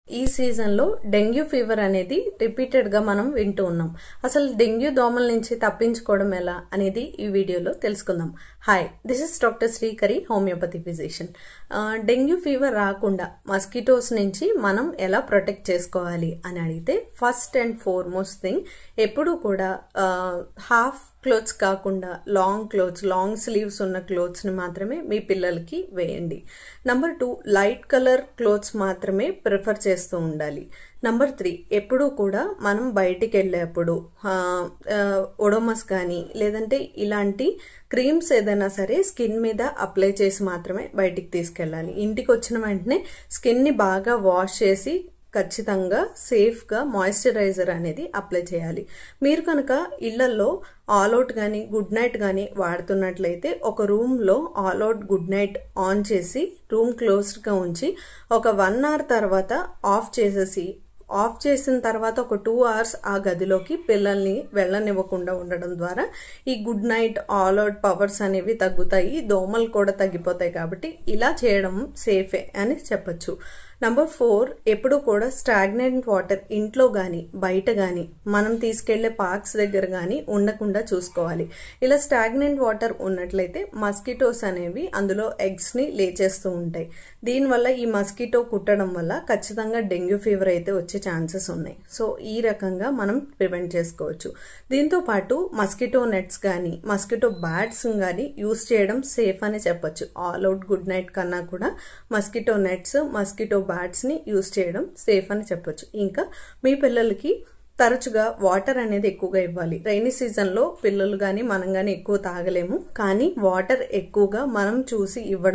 ఈ సీజన్లో dengue fever అనేది రిపీటెడ్గా మనం వింటూ ఉన్నాం. అసలు డెంగ్యూ దోమల నుంచి తప్పించుకోవడం ఎలా అనేది ఈ వీడియోలో తెలుసుకుందాం. Hi, this is doctor Srikari, homoeopathy physician. Dengue fever రాకుండా మస్కిటోస్ నుంచి మనం ఎలా ప్రొటెక్ట్ చేసుకోవాలి అని అడిగితే, ఫస్ట్ అండ్ ఫార్మోస్ట్ థింగ్, ఎప్పుడు కూడా హాఫ్ క్లోత్స్ కాకుండా లాంగ్ క్లోత్స్, లాంగ్ స్లీవ్స్ ఉన్న క్లోత్స్ని మాత్రమే మీ పిల్లలకి వేయండి. నెంబర్ 2, లైట్ కలర్ క్లోత్స్ మాత్రమే ప్రిఫర్ చేస్తూ ఉండాలి. నెంబర్ 3, ఎప్పుడూ కూడా మనం బయటికి వెళ్ళేప్పుడు ఒడోమస్ కానీ లేదంటే ఇలాంటి క్రీమ్స్ ఏదైనా సరే స్కిన్ మీద అప్లై చేసి మాత్రమే బయటికి తీసుకెళ్ళాలి. ఇంటికి వచ్చిన వెంటనే స్కిన్ని బాగా వాష్ చేసి ఖచ్చితంగా సేఫ్గా మాయిశ్చరైజర్ అనేది అప్లై చేయాలి. మీరు కనుక ఇళ్లలో ఆల్అవుట్ కానీ గుడ్ నైట్ కానీ వాడుతున్నట్లయితే ఒక రూమ్లో ఆల్అవుట్ గుడ్ నైట్ ఆన్ చేసి రూమ్ క్లోజ్డ్గా ఉంచి ఒక 1 అవర్ తర్వాత ఆఫ్ చేసిన తర్వాత ఒక 2 అవర్స్ ఆ గదిలోకి పిల్లల్ని వెళ్ళనివ్వకుండా ఉండడం ద్వారా ఈ గుడ్ నైట్ ఆల్అవుట్ పవర్స్ అనేవి తగ్గుతాయి, దోమలు కూడా తగ్గిపోతాయి. కాబట్టి ఇలా చేయడం సేఫే అని చెప్పచ్చు. నెంబర్ 4, ఎప్పుడు కూడా స్టాగ్నెంట్ వాటర్ ఇంట్లో కానీ బయట కానీ మనం తీసుకెళ్లే పార్క్స్ దగ్గర కానీ ఉండకుండా చూసుకోవాలి. ఇలా స్టాగ్నెంట్ వాటర్ ఉన్నట్లయితే మస్కిటోస్ అనేవి అందులో ఎగ్స్ని లేచేస్తూ ఉంటాయి. దీనివల్ల ఈ మస్కిటో కుట్టడం వల్ల ఖచ్చితంగా డెంగ్యూ ఫీవర్ అయితే వచ్చే ఛాన్సెస్ ఉన్నాయి. సో ఈ రకంగా మనం ప్రివెంట్ చేసుకోవచ్చు. దీంతో పాటు మస్కిటో నెట్స్ కానీ మస్కిటో బ్యాట్స్ కానీ యూస్ చేయడం సేఫ్ అని చెప్పొచ్చు. ఆల్అవుట్ గుడ్ నైట్ కన్నా కూడా మస్కిటో నెట్స్, మస్కిటో బ్యాట్స్ని యూస్ చేయడం సేఫ్ అని చెప్పొచ్చు. ఇంకా మీ పిల్లలకి తరచుగా వాటర్ అనేది ఎక్కువగా ఇవ్వాలి. రైనీ సీజన్లో పిల్లలు కానీ మనం కానీ ఎక్కువ తాగలేము, కానీ వాటర్ ఎక్కువగా మనం చూసి ఇవ్వడం